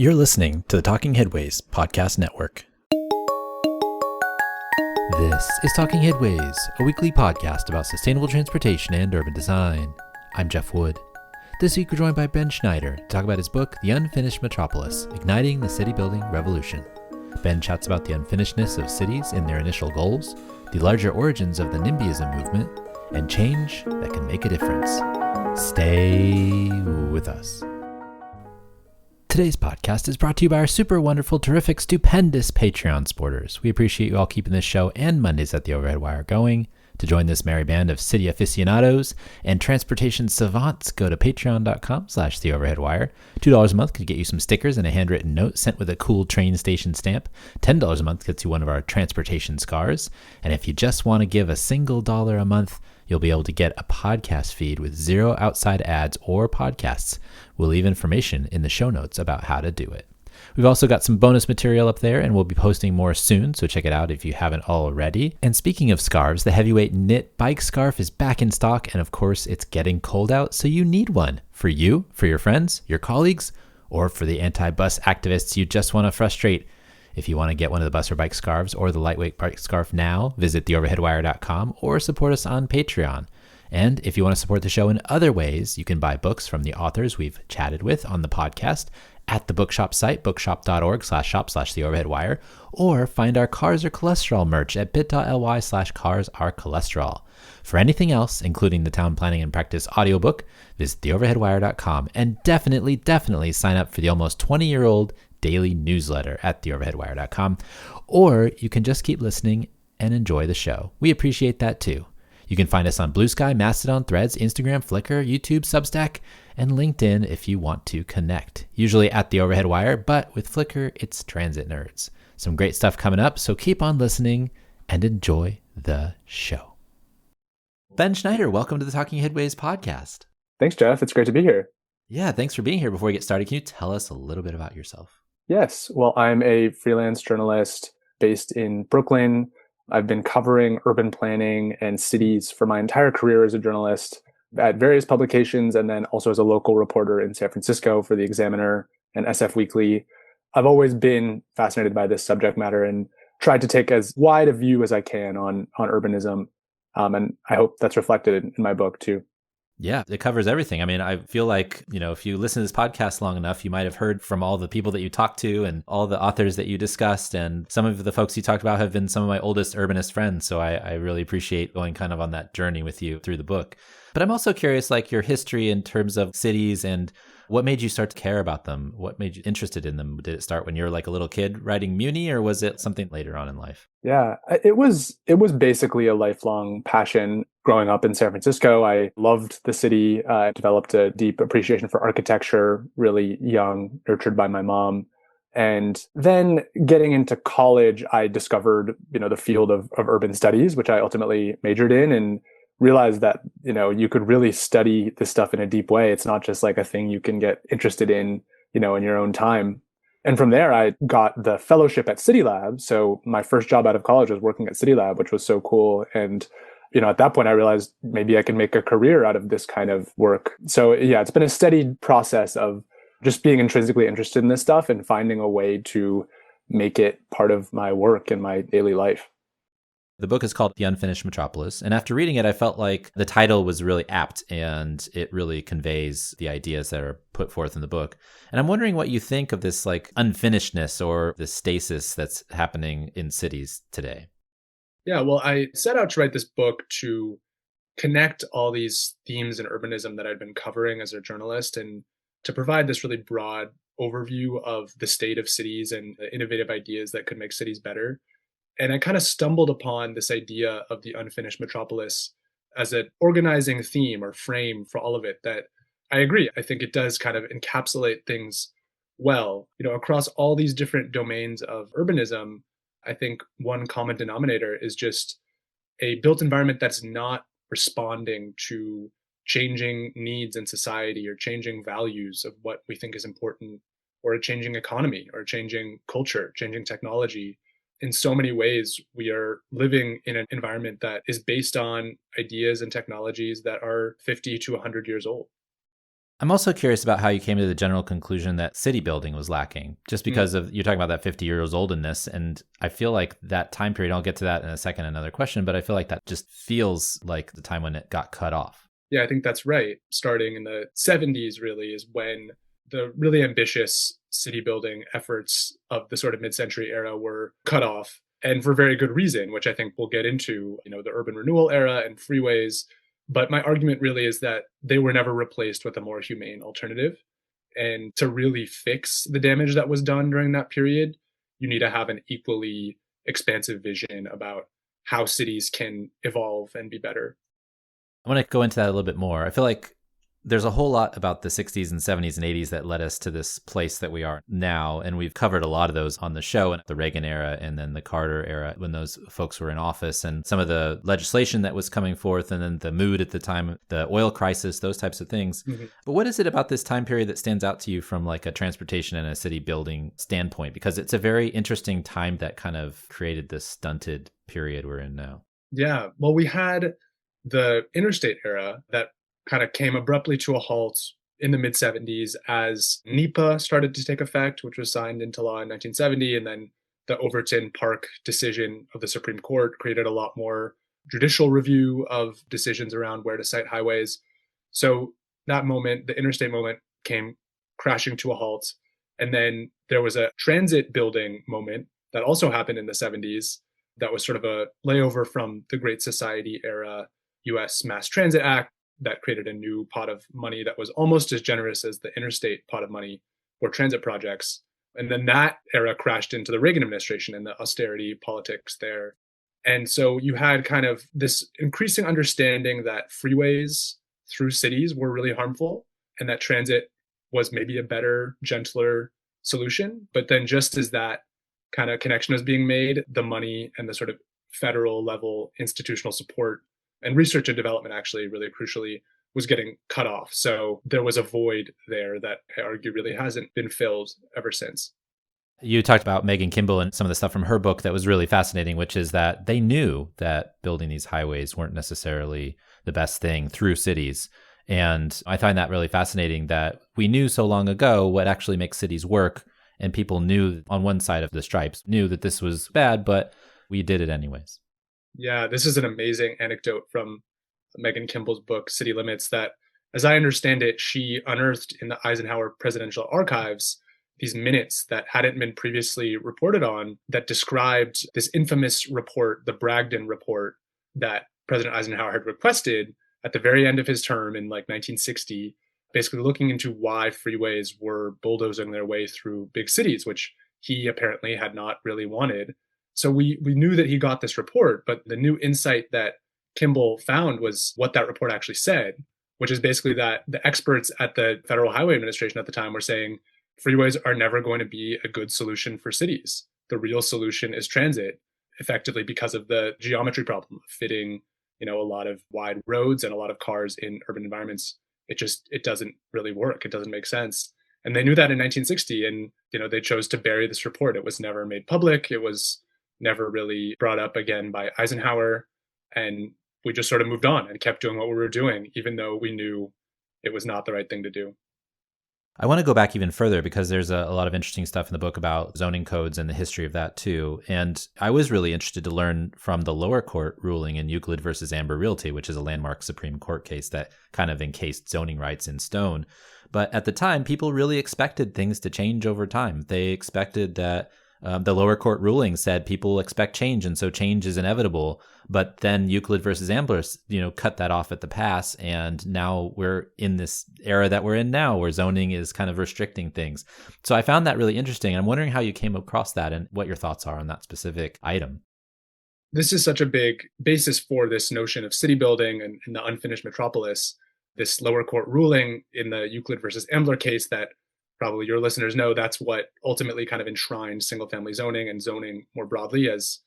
You're listening to the Talking Headways podcast network. This is Talking Headways, a weekly podcast about sustainable transportation and urban design. I'm Jeff Wood. This week we're joined by Ben Schneider to talk about his book, The Unfinished Metropolis, Igniting the City Building Revolution. Ben chats about the unfinishedness of cities in their initial goals, the larger origins of the NIMBYism movement, and change that can make a difference. Stay with us. Today's podcast is brought to you by our super wonderful, terrific, stupendous Patreon supporters. We appreciate you all keeping this show and Mondays at the Overhead Wire going. To join this merry band of city aficionados and transportation savants, go to patreon.com/theoverheadwire. $2 a month could get you some stickers and a handwritten note sent with a cool train station stamp. $10 a month gets you one of our transportation scars. And if you just want to give a single dollar a month, you'll be able to get a podcast feed with 0 outside ads or podcasts. We'll leave information in the show notes about how to do it. We've also got some bonus material up there, and we'll be posting more soon, so check it out if you haven't already. And speaking of scarves, the heavyweight knit bike scarf is back in stock, and of course, it's getting cold out, so you need one. For you, for your friends, your colleagues, or for the anti-bus activists you just want to frustrate. If you want to get one of the bus or bike scarves or the lightweight bike scarf now, visit theoverheadwire.com or support us on Patreon. And if you want to support the show in other ways, you can buy books from the authors we've chatted with on the podcast at the bookshop site, bookshop.org/shop/theoverheadwire, or find our Cars Are Cholesterol merch at bit.ly/carsarecholesterol. For anything else, including the Town Planning and Practice audiobook, visit theoverheadwire.com and definitely sign up for the almost 20-year-old daily newsletter at theoverheadwire.com, or you can just keep listening and enjoy the show. We appreciate that too. You can find us on Blue Sky, Mastodon, Threads, Instagram, Flickr, YouTube, Substack, and LinkedIn if you want to connect. Usually at the Overhead Wire, but with Flickr, it's Transit Nerds. Some great stuff coming up, so keep on listening and enjoy the show. Ben Schneider, welcome to the Talking Headways podcast. Thanks, Jeff. It's great to be here. Yeah, thanks for being here. Before we get started, can you tell us a little bit about yourself? Yes. Well, I'm a freelance journalist based in Brooklyn. I've been covering urban planning and cities for my entire career as a journalist at various publications, and then also as a local reporter in San Francisco for The Examiner and SF Weekly. I've always been fascinated by this subject matter and tried to take as wide a view as I can on urbanism. And I hope that's reflected in my book too. Yeah, it covers everything. I mean, I feel like, if you listen to this podcast long enough, you might have heard from all the people that you talked to and all the authors that you discussed. And some of the folks you talked about have been some of my oldest urbanist friends. So I really appreciate going kind of on that journey with you through the book. But I'm also curious, like your history in terms of cities and what made you start to care about them? What made you interested in them? Did it start when you were like a little kid writing Muni, or was it something later on in life? Yeah, it was basically a lifelong passion. Growing up in San Francisco, I loved the city. I developed a deep appreciation for architecture, really young, nurtured by my mom. And then getting into college, I discovered, the field of urban studies, which I ultimately majored in, and realized that, you could really study this stuff in a deep way. It's not just like a thing you can get interested in, in your own time. And from there, I got the fellowship at City Lab. So my first job out of college was working at City Lab, which was so cool. And, at that point, I realized maybe I can make a career out of this kind of work. So yeah, it's been a steady process of just being intrinsically interested in this stuff and finding a way to make it part of my work and my daily life. The book is called The Unfinished Metropolis. And after reading it, I felt like the title was really apt and it really conveys the ideas that are put forth in the book. And I'm wondering what you think of this like unfinishedness or the stasis that's happening in cities today. Yeah, well, I set out to write this book to connect all these themes in urbanism that I'd been covering as a journalist and to provide this really broad overview of the state of cities and the innovative ideas that could make cities better. And I kind of stumbled upon this idea of the unfinished metropolis as an organizing theme or frame for all of it that I agree. I think it does kind of encapsulate things well. Across all these different domains of urbanism, I think one common denominator is just a built environment that's not responding to changing needs in society or changing values of what we think is important, or a changing economy or changing culture, changing technology. In so many ways, we are living in an environment that is based on ideas and technologies that are 50 to 100 years old. I'm also curious about how you came to the general conclusion that city building was lacking, just because of, you're talking about that 50 years oldness. And I feel like that time period, I'll get to that in a second, another question, but I feel like that just feels like the time when it got cut off. Yeah, I think that's right. Starting in the 70s really is when the really ambitious city building efforts of the sort of mid-century era were cut off, and for very good reason, which I think we'll get into, the urban renewal era and freeways. But my argument really is that they were never replaced with a more humane alternative. And to really fix the damage that was done during that period, you need to have an equally expansive vision about how cities can evolve and be better. I want to go into that a little bit more. I feel like there's a whole lot about the 60s and 70s and 80s that led us to this place that we are now. And we've covered a lot of those on the show, in the Reagan era and then the Carter era when those folks were in office, and some of the legislation that was coming forth, and then the mood at the time, the oil crisis, those types of things. Mm-hmm. But what is it about this time period that stands out to you from like a transportation and a city building standpoint? Because it's a very interesting time that kind of created this stunted period we're in now. Yeah. Well, we had the interstate era that kind of came abruptly to a halt in the mid 70s as NEPA started to take effect, which was signed into law in 1970. And then the Overton Park decision of the Supreme Court created a lot more judicial review of decisions around where to site highways. So that moment, the interstate moment, came crashing to a halt. And then there was a transit building moment that also happened in the 70s that was sort of a layover from the Great Society era US Mass Transit Act that created a new pot of money that was almost as generous as the interstate pot of money for transit projects. And then that era crashed into the Reagan administration and the austerity politics there. And so you had kind of this increasing understanding that freeways through cities were really harmful and that transit was maybe a better, gentler solution. But then just as that kind of connection was being made, the money and the sort of federal level institutional support and research and development, actually, really crucially, was getting cut off. So there was a void there that I argue really hasn't been filled ever since. You talked about Megan Kimball and some of the stuff from her book that was really fascinating, which is that they knew that building these highways weren't necessarily the best thing through cities. And I find that really fascinating that we knew so long ago what actually makes cities work. And people knew on one side of the stripes, knew that this was bad, but we did it anyways. Yeah, this is an amazing anecdote from Megan Kimball's book, City Limits, that, as I understand it, she unearthed in the Eisenhower presidential archives these minutes that hadn't been previously reported on that described this infamous report, the Bragdon report, that President Eisenhower had requested at the very end of his term in like 1960, basically looking into why freeways were bulldozing their way through big cities, which he apparently had not really wanted. So we knew that he got this report, but the new insight that Kimball found was what that report actually said, which is basically that the experts at the Federal Highway Administration at the time were saying freeways are never going to be a good solution for cities. The real solution is transit, effectively because of the geometry problem of fitting, a lot of wide roads and a lot of cars in urban environments. It doesn't really work. It doesn't make sense. And they knew that in 1960, and they chose to bury this report. It was never made public. It was never really brought up again by Eisenhower. And we just sort of moved on and kept doing what we were doing, even though we knew it was not the right thing to do. I want to go back even further because there's a lot of interesting stuff in the book about zoning codes and the history of that too. And I was really interested to learn from the lower court ruling in Euclid versus Amber Realty, which is a landmark Supreme Court case that kind of encased zoning rights in stone. But at the time, people really expected things to change over time. They expected that the lower court ruling said people expect change, and so change is inevitable. But then Euclid versus Ambler, cut that off at the pass, and now we're in this era that we're in now, where zoning is kind of restricting things. So I found that really interesting. I'm wondering how you came across that and what your thoughts are on that specific item. This is such a big basis for this notion of city building and the unfinished metropolis. This lower court ruling in the Euclid versus Ambler case that probably your listeners know, that's what ultimately kind of enshrined single-family zoning and zoning more broadly as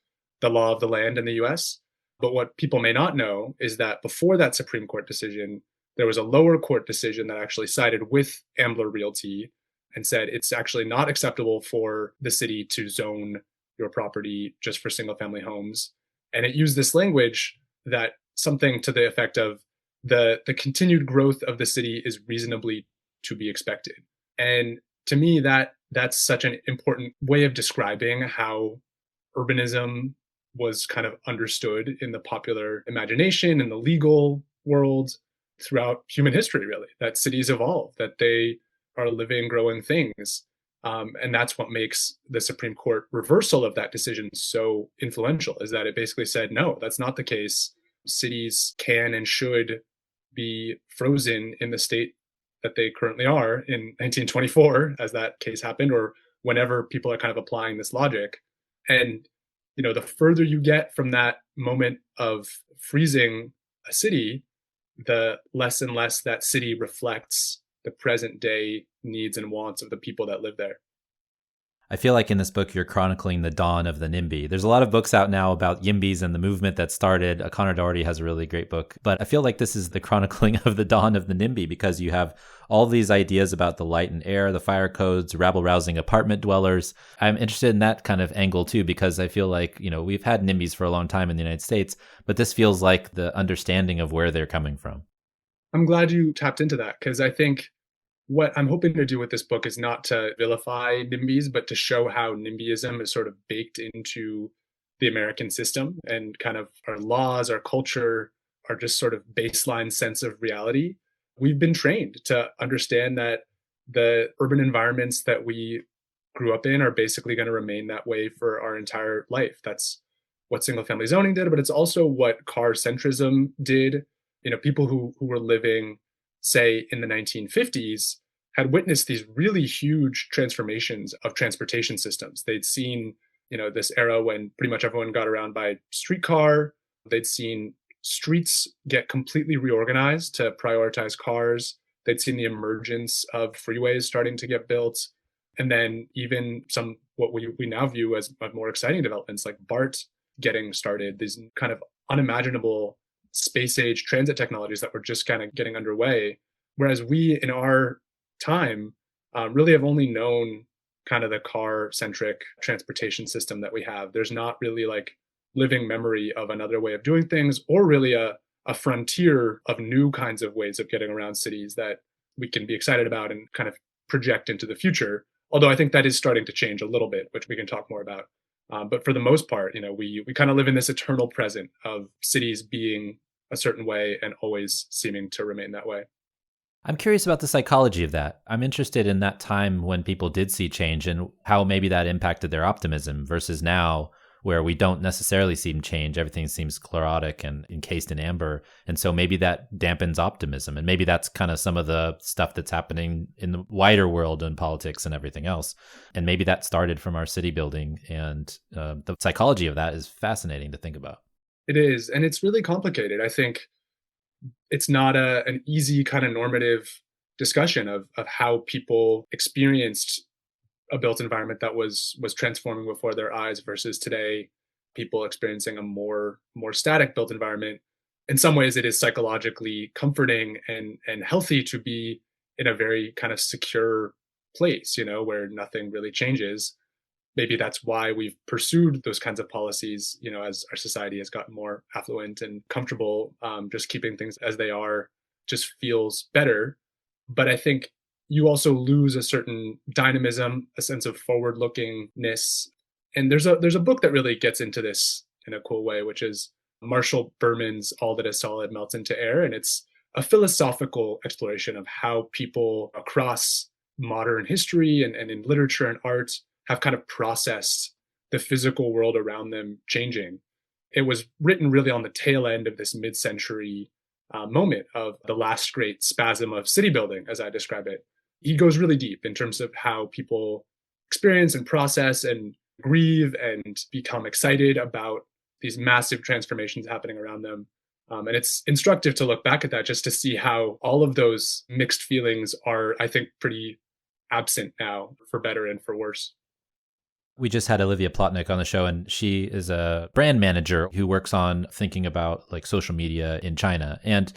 the law of the land in the US. But what people may not know is that before that Supreme Court decision, there was a lower court decision that actually sided with Ambler Realty and said it's actually not acceptable for the city to zone your property just for single-family homes. And it used this language that something to the effect of the continued growth of the city is reasonably to be expected. And to me, that's such an important way of describing how urbanism was kind of understood in the popular imagination, in the legal world, throughout human history, really, that cities evolve, that they are living, growing things. And that's what makes the Supreme Court reversal of that decision so influential, is that it basically said, no, that's not the case. Cities can and should be frozen in the state that they currently are in 1924, as that case happened, or whenever people are kind of applying this logic. And, the further you get from that moment of freezing a city, the less and less that city reflects the present day needs and wants of the people that live there. I feel like in this book, you're chronicling the dawn of the NIMBY. There's a lot of books out now about YIMBYs and the movement that started. Connor Doherty has a really great book, but I feel like this is the chronicling of the dawn of the NIMBY, because you have all these ideas about the light and air, the fire codes, rabble-rousing apartment dwellers. I'm interested in that kind of angle too, because I feel like, we've had NIMBYs for a long time in the United States, but this feels like the understanding of where they're coming from. I'm glad you tapped into that, because I think what I'm hoping to do with this book is not to vilify NIMBYs, but to show how NIMBYism is sort of baked into the American system, and kind of our laws, our culture, our just sort of baseline sense of reality. We've been trained to understand that the urban environments that we grew up in are basically going to remain that way for our entire life. That's what single family zoning did, but it's also what car centrism did. People who were living, say, in the 1950s had witnessed these really huge transformations of transportation systems. They'd seen, this era when pretty much everyone got around by streetcar. They'd seen streets get completely reorganized to prioritize cars. They'd seen the emergence of freeways starting to get built. And then even some, what we now view as more exciting developments like BART getting started, these kind of unimaginable space age transit technologies that were just kind of getting underway. Whereas we, in our time, really have only known kind of the car-centric transportation system that we have. There's not really like living memory of another way of doing things, or really a frontier of new kinds of ways of getting around cities that we can be excited about and kind of project into the future. Although I think that is starting to change a little bit, which we can talk more about. But for the most part, we kind of live in this eternal present of cities being a certain way and always seeming to remain that way. I'm curious about the psychology of that. I'm interested in that time when people did see change and how maybe that impacted their optimism versus now, where we don't necessarily see change. Everything seems chlorotic and encased in amber. And so maybe that dampens optimism. And maybe that's kind of some of the stuff that's happening in the wider world and politics and everything else. And maybe that started from our city building. And the psychology of that is fascinating to think about. It is. And it's really complicated. I think it's not an easy kind of normative discussion of how people experienced a built environment that was transforming before their eyes versus today, people experiencing a more static built environment. In some ways, it is psychologically comforting and healthy to be in a very kind of secure place, where nothing really changes. Maybe that's why we've pursued those kinds of policies, as our society has gotten more affluent and comfortable. Just keeping things as they are just feels better. But I think you also lose a certain dynamism, a sense of forward-lookingness. And there's a book that really gets into this in a cool way, which is Marshall Berman's All That Is Solid Melts into Air. And it's a philosophical exploration of how people across modern history and in literature and art have kind of processed the physical world around them changing. It was written really on the tail end of this mid-century moment of the last great spasm of city building, as I describe it. He goes really deep in terms of how people experience and process and grieve and become excited about these massive transformations happening around them. And it's instructive to look back at that just to see how all of those mixed feelings are, I think, pretty absent now, for better and for worse. We just had Olivia Plotnick on the show, and she is a brand manager who works on thinking about like social media in China. And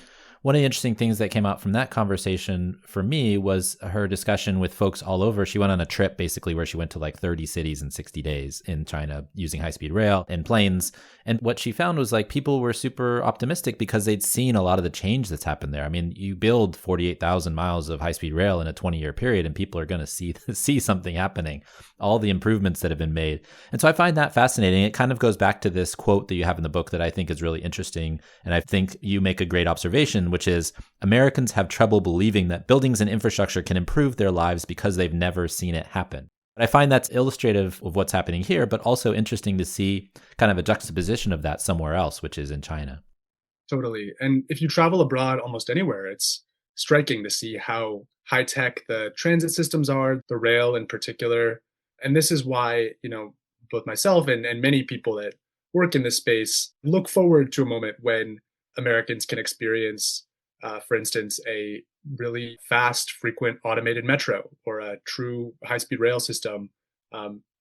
One of the interesting things that came out from that conversation for me was her discussion with folks all over. She went on a trip basically where she went to like 30 cities in 60 days in China using high-speed rail and planes. And what she found was like people were super optimistic because they'd seen a lot of the change that's happened there. I mean, you build 48,000 miles of high-speed rail in a 20-year period and people are going to see something happening, all the improvements that have been made. And so I find that fascinating. It kind of goes back to this quote that you have in the book that I think is really interesting. And I think you make a great observation, which is Americans have trouble believing that buildings and infrastructure can improve their lives because they've never seen it happen. But I find that's illustrative of what's happening here, but also interesting to see kind of a juxtaposition of that somewhere else, which is in China. Totally. And if you travel abroad almost anywhere, it's striking to see how high tech the transit systems are, the rail in particular. And this is why, both myself and many people that work in this space look forward to a moment when Americans can experience, for instance, a really fast, frequent automated metro or a true high-speed rail system.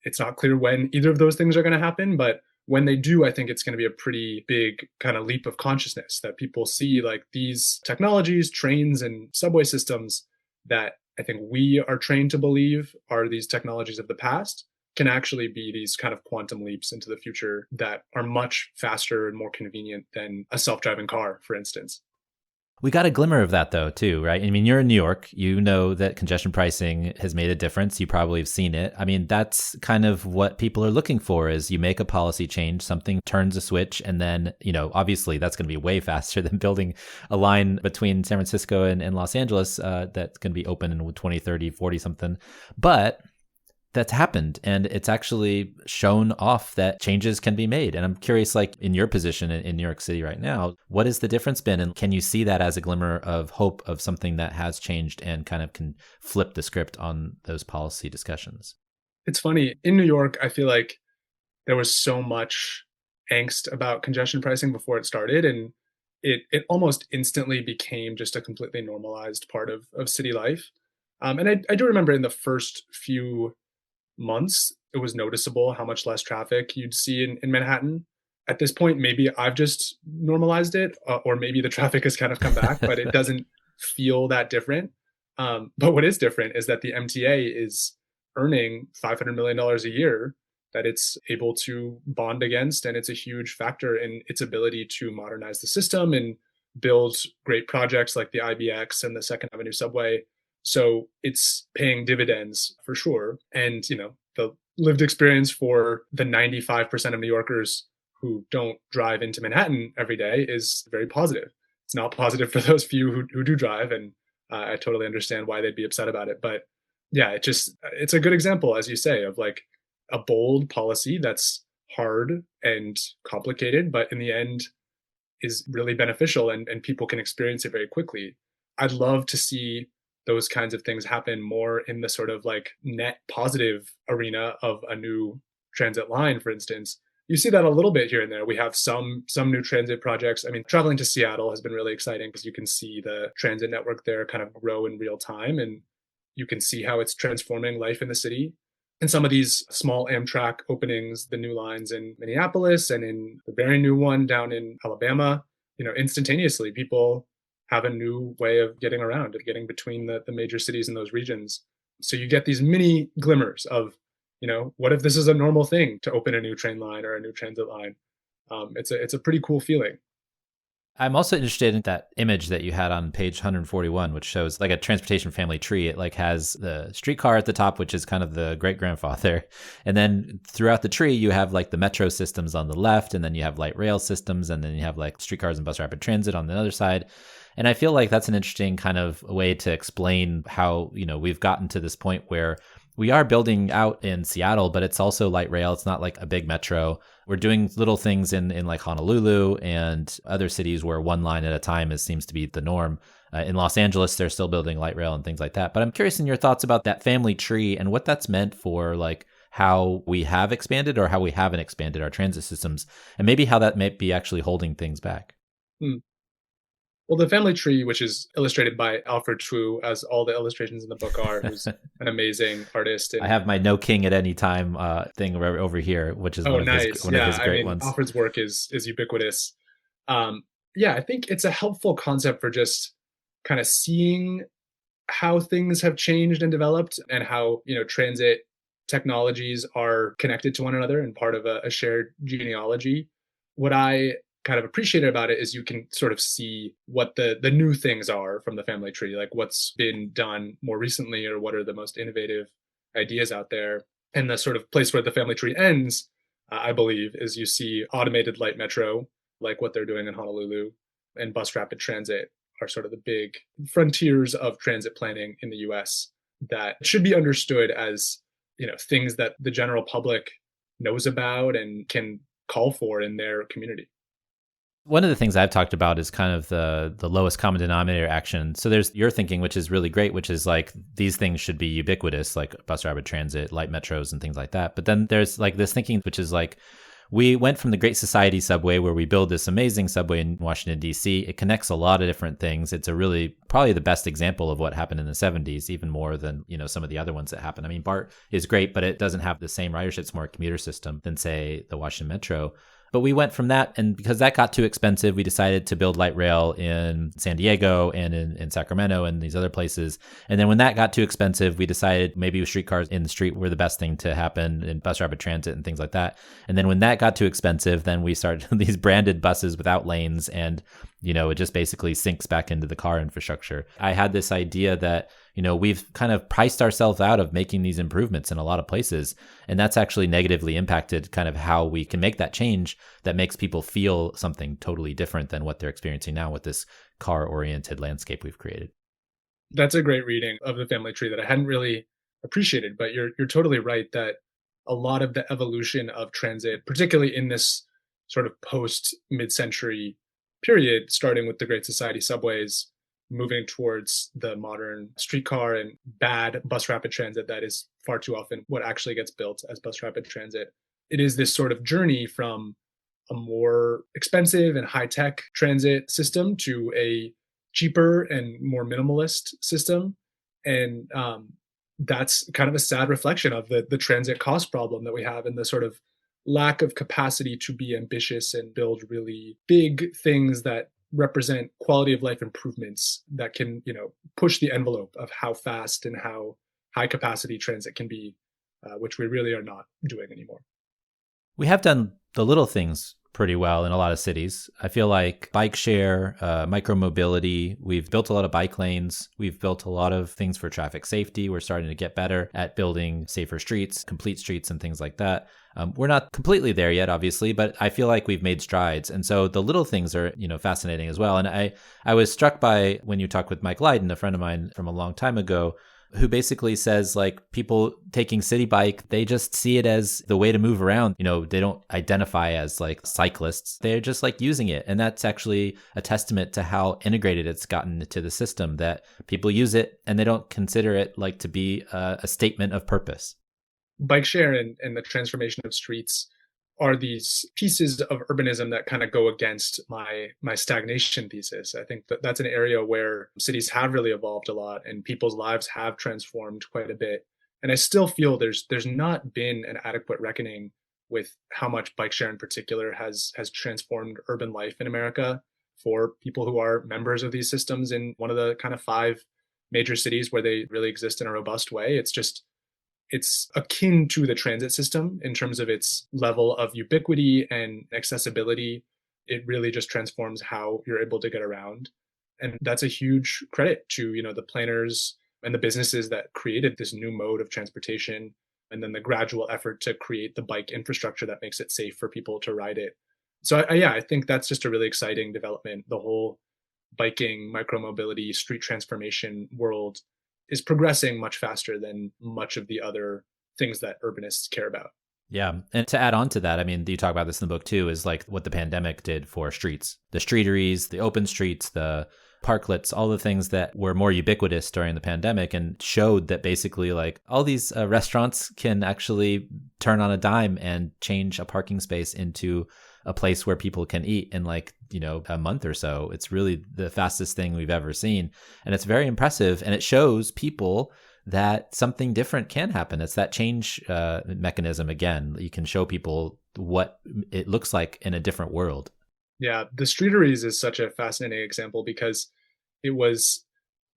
It's not clear when either of those things are going to happen, but when they do, I think it's going to be a pretty big kind of leap of consciousness that people see like these technologies, trains and subway systems that I think we are trained to believe are these technologies of the past can actually be these kind of quantum leaps into the future that are much faster and more convenient than a self-driving car, for instance. We got a glimmer of that though, too, right? I mean, you're in New York, you know that congestion pricing has made a difference. You probably have seen it. I mean, that's kind of what people are looking for is you make a policy change, something turns a switch, and then, obviously that's going to be way faster than building a line between San Francisco and Los Angeles that's going to be open in 2030, 40 something. But that's happened and it's actually shown off that changes can be made. And I'm curious, like in your position in New York City right now, what has the difference been? And can you see that as a glimmer of hope of something that has changed and kind of can flip the script on those policy discussions? It's funny. In New York, I feel like there was so much angst about congestion pricing before it started. And it almost instantly became just a completely normalized part of city life. And I do remember in the first few months, it was noticeable how much less traffic you'd see in Manhattan. At this point, maybe I've just normalized it, or maybe the traffic has kind of come back, but it doesn't feel that different. But what is different is that the MTA is earning $500 million a year that it's able to bond against. And it's a huge factor in its ability to modernize the system and build great projects like the IBX and the Second Avenue subway. So it's paying dividends for sure. And, the lived experience for the 95% of New Yorkers who don't drive into Manhattan every day is very positive. It's not positive for those few who do drive. And I totally understand why they'd be upset about it. But yeah, it's a good example, as you say, of like a bold policy that's hard and complicated, but in the end is really beneficial and people can experience it very quickly. I'd love to see those kinds of things happen more in the sort of like net positive arena of a new transit line, for instance. You see that a little bit here and there. We have some new transit projects. I mean, traveling to Seattle has been really exciting because you can see the transit network there kind of grow in real time and you can see how it's transforming life in the city. And some of these small Amtrak openings, the new lines in Minneapolis and in the very new one down in Alabama, instantaneously people have a new way of getting around, of getting between the major cities in those regions. So you get these mini glimmers of, what if this is a normal thing to open a new train line or a new transit line? It's a pretty cool feeling. I'm also interested in that image that you had on page 141, which shows like a transportation family tree. It like has the streetcar at the top, which is kind of the great grandfather. And then throughout the tree, you have like the metro systems on the left, and then you have light rail systems, and then you have like streetcars and bus rapid transit on the other side. And I feel like that's an interesting kind of way to explain how, we've gotten to this point where we are building out in Seattle, but it's also light rail. It's not like a big metro. We're doing little things in like Honolulu and other cities where one line at a time seems to be the norm. In Los Angeles, they're still building light rail and things like that. But I'm curious in your thoughts about that family tree and what that's meant for like how we have expanded or how we haven't expanded our transit systems, and maybe how that may be actually holding things back. Well, the family tree, which is illustrated by Alfred True, as all the illustrations in the book are, who's an amazing artist. And I have my no king at any time thing over here, which is one of his great ones. Alfred's work is ubiquitous. yeah, I think it's a helpful concept for just kind of seeing how things have changed and developed and how, transit technologies are connected to one another and part of a shared genealogy. What I kind of appreciated about it is you can sort of see what the new things are from the family tree, like what's been done more recently or what are the most innovative ideas out there. And the sort of place where the family tree ends, I believe, is you see automated light metro, like what they're doing in Honolulu, and bus rapid transit are sort of the big frontiers of transit planning in the US that should be understood as, things that the general public knows about and can call for in their community. One of the things I've talked about is kind of the lowest common denominator action. So there's your thinking, which is really great, which is like these things should be ubiquitous, like bus rapid transit, light metros, and things like that. But then there's like this thinking, which is like, we went from the Great Society subway where we build this amazing subway in Washington, D.C. It connects a lot of different things. It's a really probably the best example of what happened in the 70s, even more than, some of the other ones that happened. I mean, BART is great, but it doesn't have the same ridership. It's more a commuter system than, say, the Washington Metro. But we went from that, and because that got too expensive, we decided to build light rail in San Diego and in Sacramento and these other places. And then when that got too expensive, we decided maybe streetcars in the street were the best thing to happen, in bus rapid transit and things like that. And then when that got too expensive, then we started these branded buses without lanes, and it just basically sinks back into the car infrastructure. I had this idea that we've kind of priced ourselves out of making these improvements in a lot of places. And that's actually negatively impacted kind of how we can make that change that makes people feel something totally different than what they're experiencing now with this car-oriented landscape we've created. That's a great reading of the family tree that I hadn't really appreciated, but you're totally right that a lot of the evolution of transit, particularly in this sort of post mid-century period, starting with the Great Society subways, moving towards the modern streetcar and bad bus rapid transit that is far too often what actually gets built as bus rapid transit. It is this sort of journey from a more expensive and high-tech transit system to a cheaper and more minimalist system. And that's kind of a sad reflection of the transit cost problem that we have and the sort of lack of capacity to be ambitious and build really big things that represent quality of life improvements that can, push the envelope of how fast and how high capacity transit can be, which we really are not doing anymore. We have done the little things pretty well in a lot of cities. I feel like bike share, micromobility, we've built a lot of bike lanes. We've built a lot of things for traffic safety. We're starting to get better at building safer streets, complete streets, and things like that. We're not completely there yet, obviously, but I feel like we've made strides. And so the little things are, fascinating as well. And I was struck by when you talked with Mike Lydon, a friend of mine from a long time ago, who basically says like people taking City Bike, they just see it as the way to move around. They don't identify as like cyclists. They're just like using it. And that's actually a testament to how integrated it's gotten into the system, that people use it and they don't consider it like to be a statement of purpose. Bike share and the transformation of streets are these pieces of urbanism that kind of go against my stagnation thesis. I think that that's an area where cities have really evolved a lot and people's lives have transformed quite a bit. And I still feel there's not been an adequate reckoning with how much bike share in particular has transformed urban life in America for people who are members of these systems in one of the kind of 5 major cities where they really exist in a robust way. It's akin to the transit system in terms of its level of ubiquity and accessibility. It really just transforms how you're able to get around. And that's a huge credit to, the planners and the businesses that created this new mode of transportation, and then the gradual effort to create the bike infrastructure that makes it safe for people to ride it. So I think that's just a really exciting development. The whole biking, micromobility, street transformation world is progressing much faster than much of the other things that urbanists care about. Yeah. And to add on to that, I mean, you talk about this in the book too, is like what the pandemic did for streets, the streeteries, the open streets, the parklets, all the things that were more ubiquitous during the pandemic, and showed that basically like all these restaurants can actually turn on a dime and change a parking space into a place where people can eat in like, a month or so. It's really the fastest thing we've ever seen. And it's very impressive. And it shows people that something different can happen. It's that change mechanism again. You can show people what it looks like in a different world. Yeah, the streeteries is such a fascinating example because it was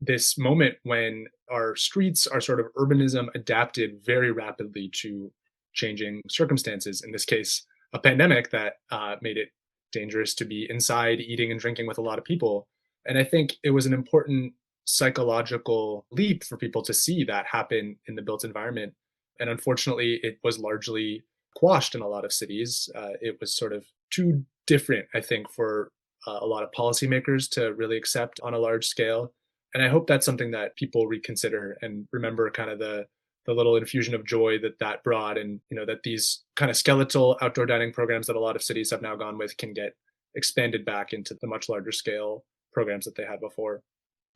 this moment when our streets, our sort of urbanism adapted very rapidly to changing circumstances. In this case, a pandemic that made it dangerous to be inside eating and drinking with a lot of people. And I think it was an important psychological leap for people to see that happen in the built environment. And unfortunately, it was largely quashed in a lot of cities. It was sort of too different, I think, for a lot of policymakers to really accept on a large scale. And I hope that's something that people reconsider and remember kind of the little infusion of joy that that brought, and that these kind of skeletal outdoor dining programs that a lot of cities have now gone with can get expanded back into the much larger scale programs that they had before.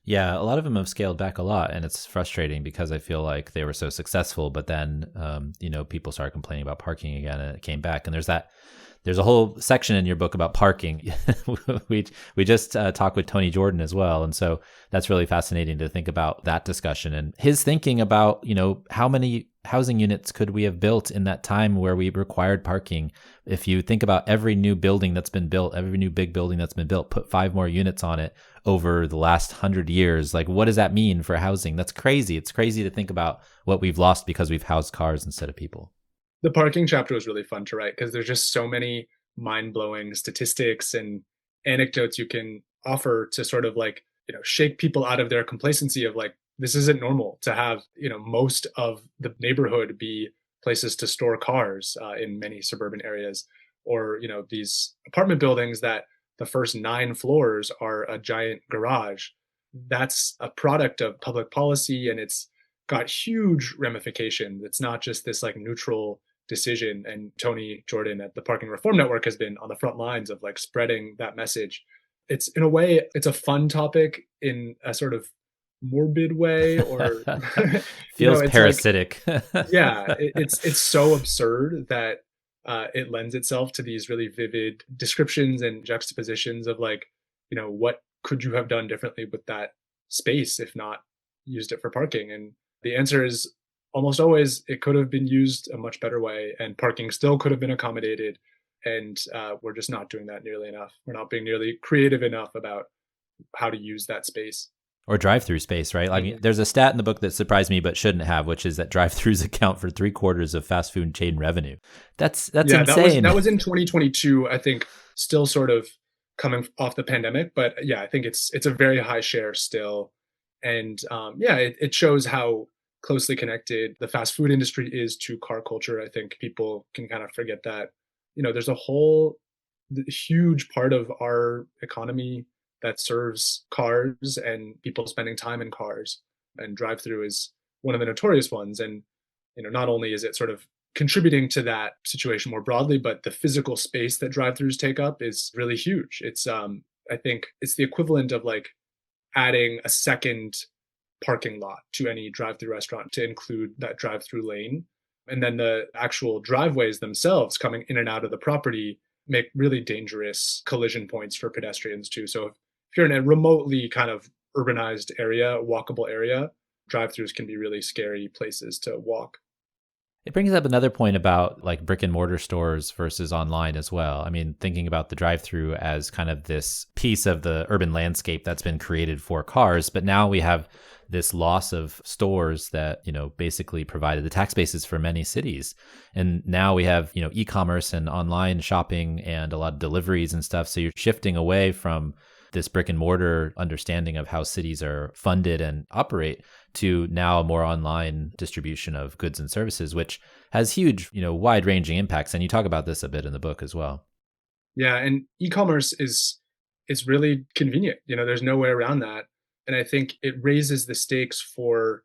Yeah, a lot of them have scaled back a lot, and it's frustrating because I feel like they were so successful, but then, people started complaining about parking again, and it came back. And there's a whole section in your book about parking. we just talked with Tony Jordan as well, and so that's really fascinating to think about that discussion and his thinking about how many housing units could we have built in that time where we required parking. If you think about every new building that's been built, every new big building that's been built, put 5 more units on it over the last 100 years, like what does that mean for housing? That's crazy. It's crazy to think about what we've lost because we've housed cars instead of people. The parking chapter was really fun to write because there's just so many mind-blowing statistics and anecdotes you can offer to sort of like, shake people out of their complacency of like, this isn't normal to have, most of the neighborhood be places to store cars in many suburban areas, or, these apartment buildings that the first 9 floors are a giant garage. That's a product of public policy, and it's got huge ramifications. It's not just this like neutral decision. And Tony Jordan at the Parking Reform Network has been on the front lines of like spreading that message. It's in a way, it's a fun topic in a sort of morbid way, or feels parasitic. Like, yeah, it's so absurd that it lends itself to these really vivid descriptions and juxtapositions of like, what could you have done differently with that space if not used it for parking? And the answer is almost always it could have been used a much better way, and parking still could have been accommodated. And we're just not doing that nearly enough. We're not being nearly creative enough about how to use that space. Or drive-through space, right? Like, there's a stat in the book that surprised me but shouldn't have, which is that drive-throughs account for 3/4 of fast food chain revenue. That's insane. That was in 2022, I think, still sort of coming off the pandemic. But yeah, I think it's a very high share still. And it shows how closely connected the fast food industry is to car culture. I think people can kind of forget that, there's a whole huge part of our economy that serves cars and people spending time in cars, and drive-through is one of the notorious ones. And not only is it sort of contributing to that situation more broadly, but the physical space that drive-throughs take up is really huge. It's I think it's the equivalent of like adding a second parking lot to any drive-through restaurant to include that drive-through lane. And then the actual driveways themselves coming in and out of the property make really dangerous collision points for pedestrians too. So if you're in a remotely kind of urbanized area, walkable area, drive-throughs can be really scary places to walk. It brings up another point about like brick and mortar stores versus online as well. I mean, thinking about the drive-through as kind of this piece of the urban landscape that's been created for cars, but now we have this loss of stores that, basically provided the tax bases for many cities. And now we have, e-commerce and online shopping and a lot of deliveries and stuff. So you're shifting away from this brick and mortar understanding of how cities are funded and operate to now a more online distribution of goods and services, which has huge, wide ranging impacts. And you talk about this a bit in the book as well. Yeah. And e-commerce is really convenient. There's no way around that. And I think it raises the stakes for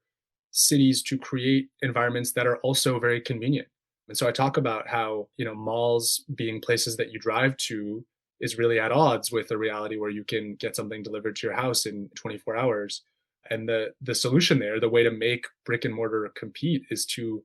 cities to create environments that are also very convenient. And so I talk about how, malls being places that you drive to is really at odds with a reality where you can get something delivered to your house in 24 hours. And the solution there, the way to make brick and mortar compete, is to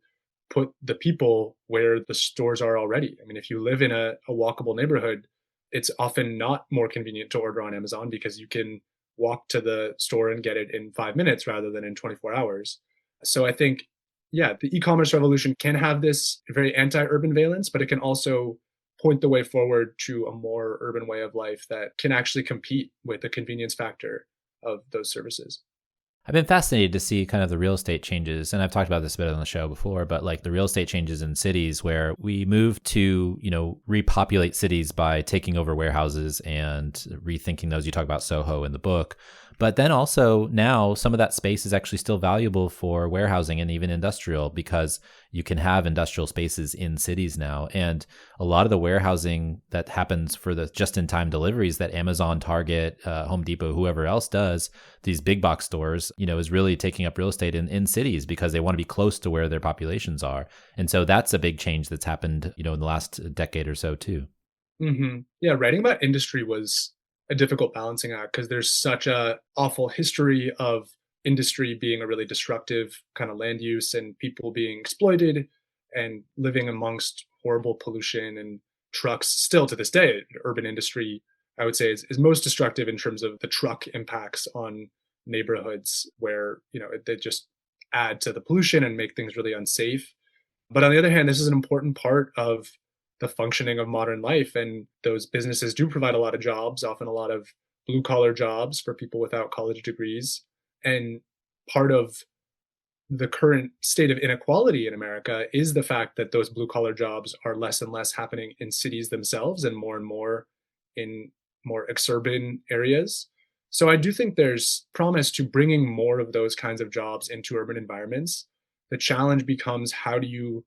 put the people where the stores are already. I mean, if you live in a walkable neighborhood, it's often not more convenient to order on Amazon because you can walk to the store and get it in 5 minutes rather than in 24 hours. So I think, the e-commerce revolution can have this very anti-urban valence, but it can also point the way forward to a more urban way of life that can actually compete with the convenience factor of those services. I've been fascinated to see kind of the real estate changes, and I've talked about this a bit on the show before, but like the real estate changes in cities where we move to, repopulate cities by taking over warehouses and rethinking those. You talk about Soho in the book, but then also now some of that space is actually still valuable for warehousing and even industrial, because you can have industrial spaces in cities now. And a lot of the warehousing that happens for the just-in-time deliveries that Amazon, Target, Home Depot, whoever else does, these big box stores, is really taking up real estate in cities because they want to be close to where their populations are. And so that's a big change that's happened, in the last decade or so too. Mm-hmm. Yeah, writing about industry was a difficult balancing act because there's such a awful history of industry being a really destructive kind of land use and people being exploited and living amongst horrible pollution and trucks. Still to this day, urban industry, I would say, is most destructive in terms of the truck impacts on neighborhoods where, they just add to the pollution and make things really unsafe. But on the other hand, this is an important part of the functioning of modern life. And those businesses do provide a lot of jobs, often a lot of blue collar jobs for people without college degrees. And part of the current state of inequality in America is the fact that those blue collar jobs are less and less happening in cities themselves and more in more exurban areas. So I do think there's promise to bringing more of those kinds of jobs into urban environments. The challenge becomes, how do you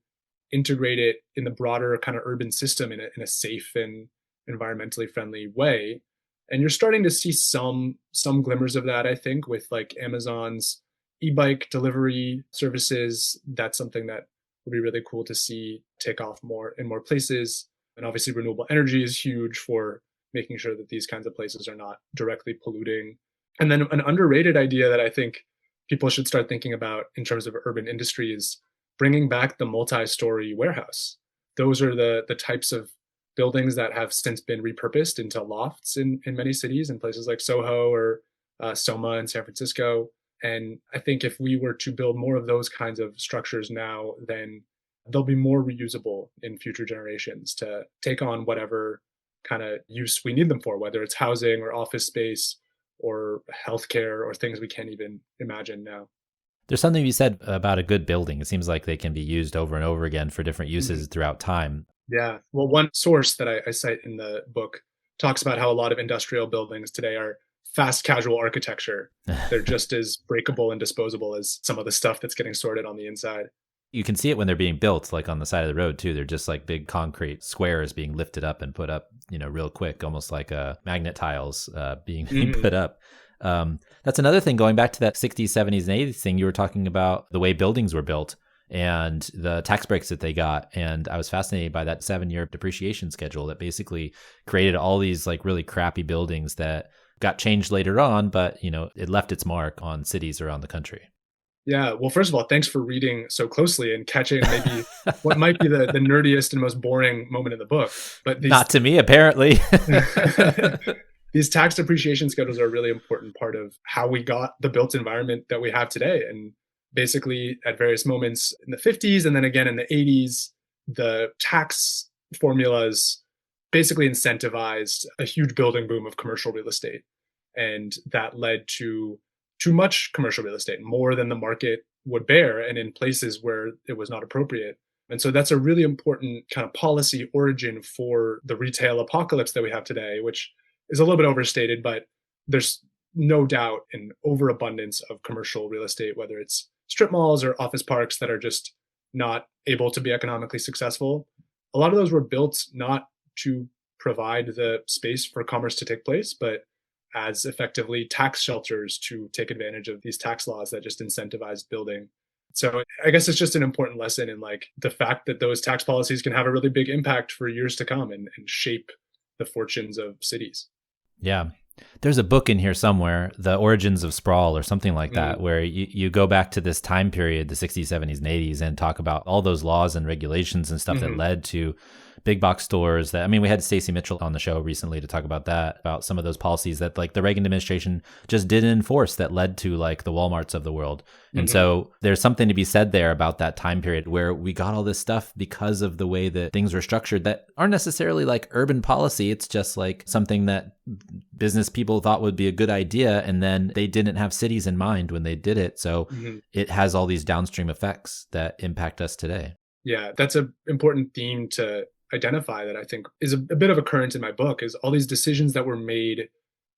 integrate it in the broader kind of urban system in a safe and environmentally friendly way? And you're starting to see some glimmers of that, I think, with like Amazon's e-bike delivery services. That's something that would be really cool to see take off more in more places. And obviously renewable energy is huge for making sure that these kinds of places are not directly polluting. And then an underrated idea that I think people should start thinking about in terms of urban industry is bringing back the multi-story warehouse. Those are the types of buildings that have since been repurposed into lofts in many cities, in places like Soho or Soma in San Francisco. And I think if we were to build more of those kinds of structures now, then they'll be more reusable in future generations to take on whatever kind of use we need them for, whether it's housing or office space or healthcare or things we can't even imagine now. There's something you said about a good building. It seems like they can be used over and over again for different uses throughout time. Yeah. Well, one source that I cite in the book talks about how a lot of industrial buildings today are fast casual architecture. They're just as breakable and disposable as some of the stuff that's getting sorted on the inside. You can see it when they're being built, like on the side of the road too. They're just like big concrete squares being lifted up and put up, real quick, almost like magnet tiles being put up. That's another thing, going back to that 60s, 70s, and 80s thing, you were talking about the way buildings were built and the tax breaks that they got. And I was fascinated by that 7-year depreciation schedule that basically created all these like really crappy buildings that got changed later on, but it left its mark on cities around the country. Yeah. Well, first of all, thanks for reading so closely and catching maybe what might be the nerdiest and most boring moment in the book. But not to me, apparently. These tax depreciation schedules are a really important part of how we got the built environment that we have today. And basically at various moments in the 50s and then again in the 80s, the tax formulas basically incentivized a huge building boom of commercial real estate. And that led to too much commercial real estate, more than the market would bear, and in places where it was not appropriate. And so that's a really important kind of policy origin for the retail apocalypse that we have today, which is a little bit overstated, but there's no doubt an overabundance of commercial real estate, whether it's strip malls or office parks that are just not able to be economically successful. A lot of those were built not to provide the space for commerce to take place, but as effectively tax shelters to take advantage of these tax laws that just incentivize building. So I guess it's just an important lesson in like the fact that those tax policies can have a really big impact for years to come and shape the fortunes of cities. Yeah. There's a book in here somewhere, The Origins of Sprawl or something like that, where you go back to this time period, the 60s, 70s, and 80s, and talk about all those laws and regulations and stuff that led to big box stores that, I mean, we had Stacey Mitchell on the show recently to talk about that, about some of those policies that like the Reagan administration just didn't enforce that led to like the Walmarts of the world. And so there's something to be said there about that time period where we got all this stuff because of the way that things were structured that aren't necessarily like urban policy. It's just like something that business people thought would be a good idea. And then they didn't have cities in mind when they did it. So it has all these downstream effects that impact us today. Yeah, that's an important theme to identify that I think is a bit of a current in my book, is all these decisions that were made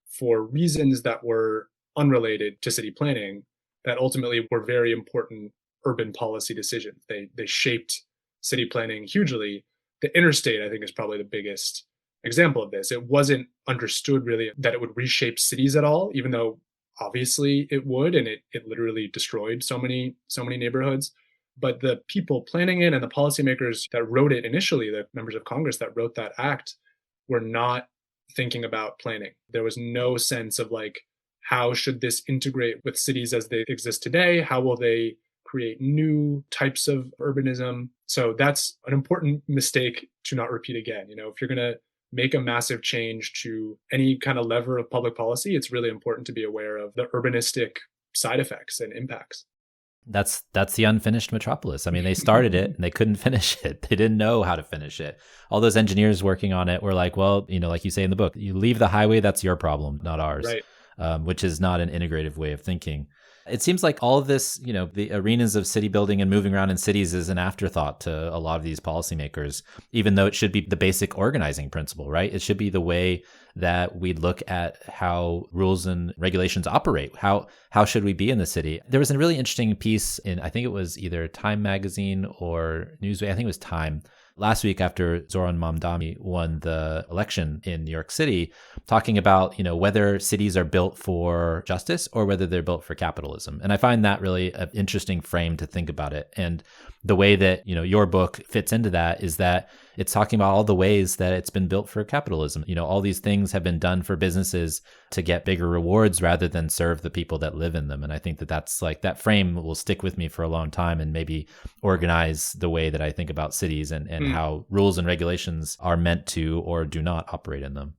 for reasons that were unrelated to city planning that ultimately were very important urban policy decisions. They shaped city planning hugely. The interstate, I think, is probably the biggest example of this. It wasn't understood really that it would reshape cities at all, even though obviously it would, and it literally destroyed so many neighborhoods. But the people planning it and the policymakers that wrote it initially, the members of Congress that wrote that act, were not thinking about planning. There was no sense of like, how should this integrate with cities as they exist today? How will they create new types of urbanism? So that's an important mistake to not repeat again. You know, if you're going to make a massive change to any kind of lever of public policy, it's really important to be aware of the urbanistic side effects and impacts. That's the unfinished metropolis. I mean, they started it and they couldn't finish it. They didn't know how to finish it. All those engineers working on it were like, well, you know, like you say in the book, you leave the highway, that's your problem, not ours. Right. Which is not an integrative way of thinking. It seems like all of this, you know, the arenas of city building and moving around in cities is an afterthought to a lot of these policymakers, even though it should be the basic organizing principle, right? It should be the way that we look at how rules and regulations operate. How should we be in the city? There was a really interesting piece in, I think it was either Time magazine or Newsweek, I think it was Time, last week after Zoran Mamdani won the election in New York City, talking about, you know, whether cities are built for justice or whether they're built for capitalism. And I find that really an interesting frame to think about it. And the way that, you know, your book fits into that is that it's talking about all the ways that it's been built for capitalism. You know, all these things have been done for businesses to get bigger rewards rather than serve the people that live in them. And I think that that's like, that frame will stick with me for a long time and maybe organize the way that I think about cities and how rules and regulations are meant to or do not operate in them.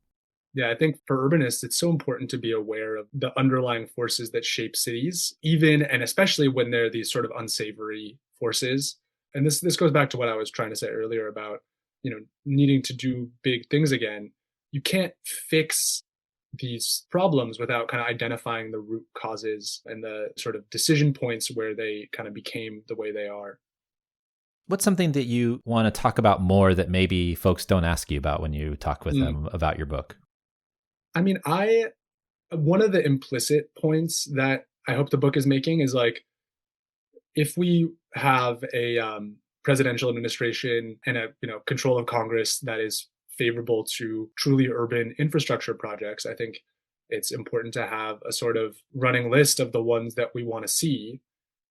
Yeah, I think for urbanists, it's so important to be aware of the underlying forces that shape cities, even and especially when they're these sort of unsavory forces. And this goes back to what I was trying to say earlier about, you know, needing to do big things again. You can't fix these problems without kind of identifying the root causes and the sort of decision points where they kind of became the way they are. What's something that you want to talk about more that maybe folks don't ask you about when you talk with them about your book? I mean, one of the implicit points that I hope the book is making is like, if we have a presidential administration and a, you know, control of Congress that is favorable to truly urban infrastructure projects, I think it's important to have a sort of running list of the ones that we want to see.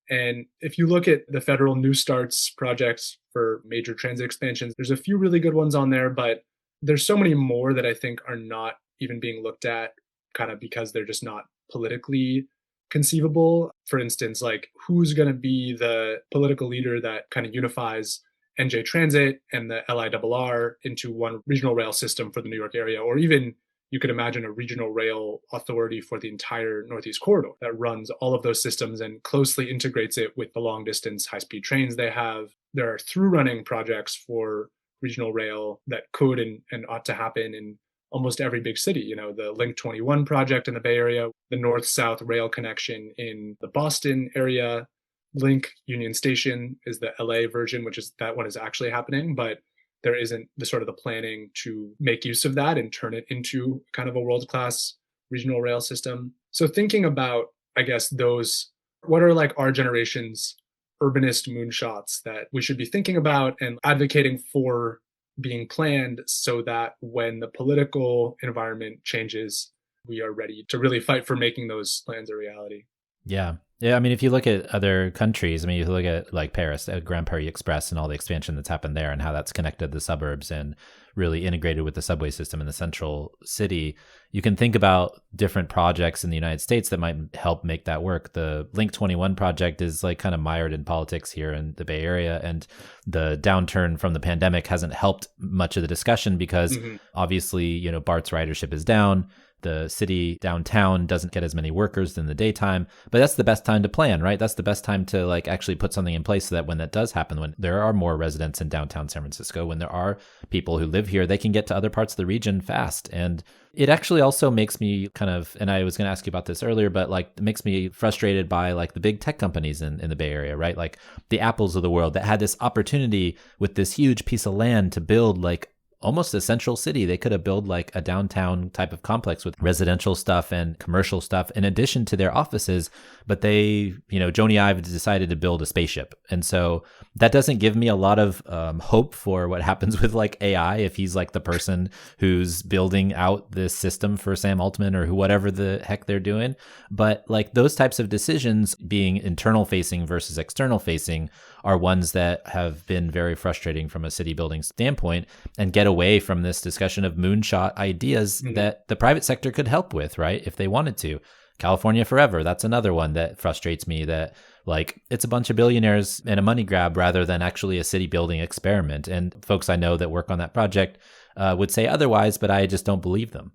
And if you look at the federal New Starts projects for major transit expansions, there's a few really good ones on there, but there's so many more that I think are not even being looked at kind of because they're just not politically conceivable. For instance, like who's going to be the political leader that kind of unifies NJ Transit and the LIRR into one regional rail system for the New York area, or even you could imagine a regional rail authority for the entire Northeast Corridor that runs all of those systems and closely integrates it with the long distance high-speed trains they have. There are through running projects for regional rail that could and ought to happen in almost every big city. You know, the Link 21 project in the Bay Area, the north-south rail connection in the Boston area. Link Union Station is the LA version, which is that one is actually happening, but there isn't the sort of the planning to make use of that and turn it into kind of a world-class regional rail system. So thinking about, I guess, those, what are like our generation's urbanist moonshots that we should be thinking about and advocating for being planned so that when the political environment changes, we are ready to really fight for making those plans a reality. Yeah. Yeah, I mean, if you look at other countries, I mean, you look at like Paris, Grand Paris Express and all the expansion that's happened there and how that's connected the suburbs and really integrated with the subway system in the central city, you can think about different projects in the United States that might help make that work. The Link 21 project is like kind of mired in politics here in the Bay Area, and the downturn from the pandemic hasn't helped much of the discussion because obviously, you know, BART's ridership is down. The city downtown doesn't get as many workers in the daytime, but that's the best time to plan, right? That's the best time to like actually put something in place so that when that does happen, when there are more residents in downtown San Francisco, when there are people who live here, they can get to other parts of the region fast. And it actually also makes me kind of, and I was going to ask you about this earlier, but like it makes me frustrated by like the big tech companies in the Bay Area, right? Like the Apples of the world that had this opportunity with this huge piece of land to build like almost a central city. They could have built like a downtown type of complex with residential stuff and commercial stuff in addition to their offices. But they, you know, Joni Ive decided to build a spaceship. And so that doesn't give me a lot of hope for what happens with like AI if he's like the person who's building out this system for Sam Altman or whatever the heck they're doing. But like those types of decisions being internal facing versus external facing are ones that have been very frustrating from a city building standpoint and get away from this discussion of moonshot ideas that the private sector could help with, right? If they wanted to. California Forever, that's another one that frustrates me, that like it's a bunch of billionaires and a money grab rather than actually a city building experiment. And folks I know that work on that project would say otherwise, but I just don't believe them.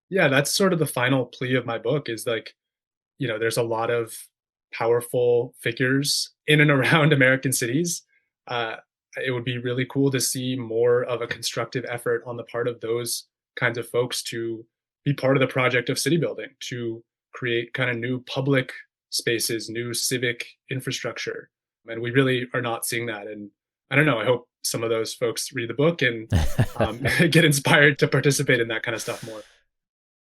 Yeah, that's sort of the final plea of my book is like, you know, there's a lot of powerful figures in and around American cities. It would be really cool to see more of a constructive effort on the part of those kinds of folks to be part of the project of city building, to create kind of new public spaces, new civic infrastructure. And we really are not seeing that. And I don't know, I hope some of those folks read the book and get inspired to participate in that kind of stuff more.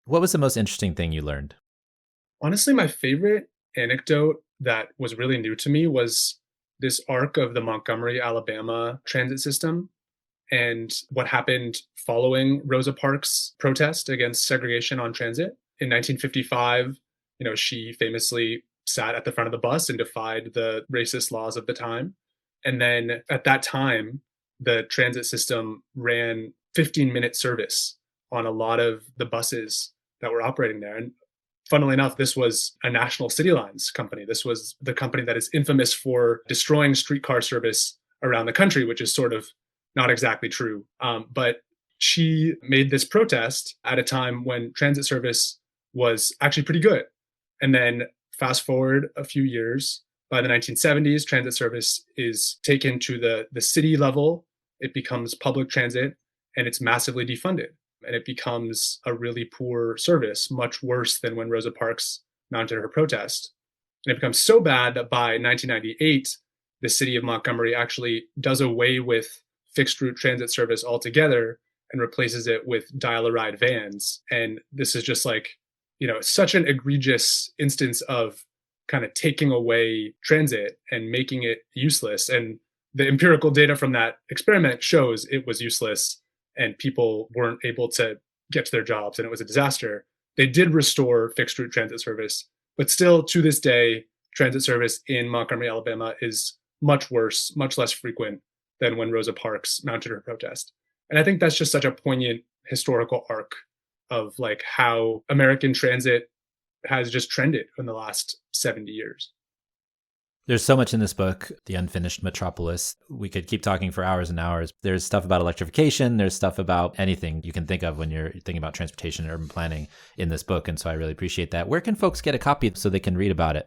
What was the most interesting thing you learned? Honestly, my favorite anecdote that was really new to me was this arc of the Montgomery, Alabama transit system and what happened following Rosa Parks' protest against segregation on transit. In 1955, you know, she famously sat at the front of the bus and defied the racist laws of the time. And then at that time, the transit system ran 15-minute service on a lot of the buses that were operating there. And funnily enough, this was a National City Lines company. This was the company that is infamous for destroying streetcar service around the country, which is sort of not exactly true. But she made this protest at a time when transit service was actually pretty good. And then fast forward a few years, by the 1970s, transit service is taken to the city level. It becomes public transit and it's massively defunded. And it becomes a really poor service, much worse than when Rosa Parks mounted her protest. And it becomes so bad that by 1998, the city of Montgomery actually does away with fixed route transit service altogether and replaces it with dial-a-ride vans. And this is just like, you know, such an egregious instance of kind of taking away transit and making it useless. And the empirical data from that experiment shows it was useless and people weren't able to get to their jobs and it was a disaster. They did restore fixed route transit service, but still to this day, transit service in Montgomery, Alabama is much worse, much less frequent than when Rosa Parks mounted her protest. And I think that's just such a poignant historical arc of like how American transit has just trended in the last 70 years. There's so much in this book, The Unfinished Metropolis. We could keep talking for hours and hours. There's stuff about electrification. There's stuff about anything you can think of when you're thinking about transportation and urban planning in this book. And so I really appreciate that. Where can folks get a copy so they can read about it?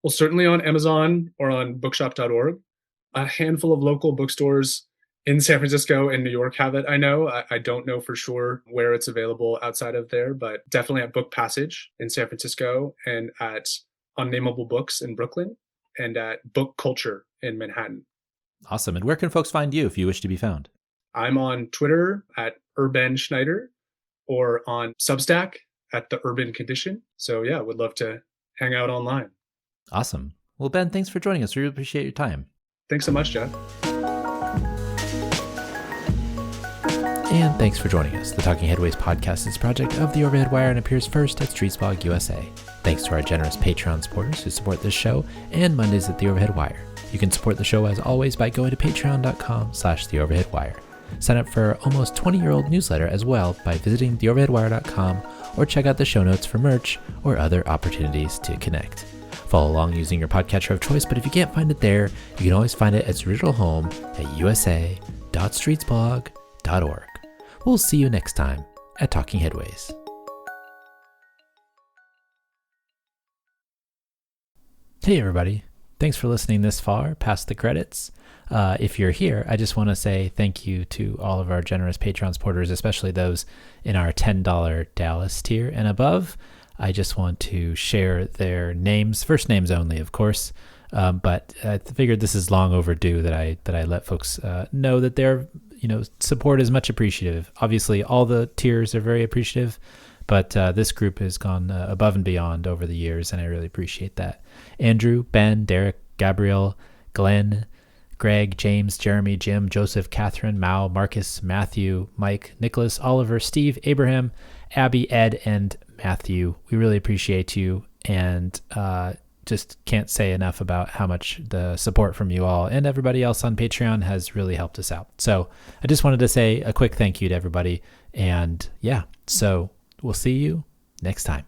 Well, certainly on Amazon or on bookshop.org. A handful of local bookstores in San Francisco and New York have it, I know. I don't know for sure where it's available outside of there, but definitely at Book Passage in San Francisco and at Unnameable Books in Brooklyn and at Book Culture in Manhattan. Awesome. And where can folks find you if you wish to be found? I'm on Twitter at Benjamin Schneider or on Substack at The Urban Condition. So yeah, would love to hang out online. Awesome. Well, Ben, thanks for joining us. We really appreciate your time. Thanks so much, Jeff. And thanks for joining us. The Talking Headways podcast is a project of The Overhead Wire and appears first at Streetsblog USA. Thanks to our generous Patreon supporters who support this show and Mondays at The Overhead Wire. You can support the show as always by going to patreon.com/theoverheadwire. Sign up for our almost 20-year-old newsletter as well by visiting theoverheadwire.com or check out the show notes for merch or other opportunities to connect. Follow along using your podcatcher of choice, but if you can't find it there, you can always find it at its original home at usa.streetsblog.org. We'll see you next time at Talking Headways. Hey everybody, thanks for listening this far past the credits. If you're here, I just want to say thank you to all of our generous Patreon supporters, especially those in our $10 Dallas tier and above. I just want to share their names, first names only, of course. But I figured this is long overdue that I let folks know that their support is much appreciative. Obviously, all the tiers are very appreciative, but this group has gone above and beyond over the years, and I really appreciate that. Andrew, Ben, Derek, Gabriel, Glenn, Greg, James, Jeremy, Jim, Joseph, Catherine, Mao, Marcus, Matthew, Mike, Nicholas, Oliver, Steve, Abraham, Abby, Ed, and Matthew. We really appreciate you, and just can't say enough about how much the support from you all and everybody else on Patreon has really helped us out. So I just wanted to say a quick thank you to everybody. And yeah, so we'll see you next time.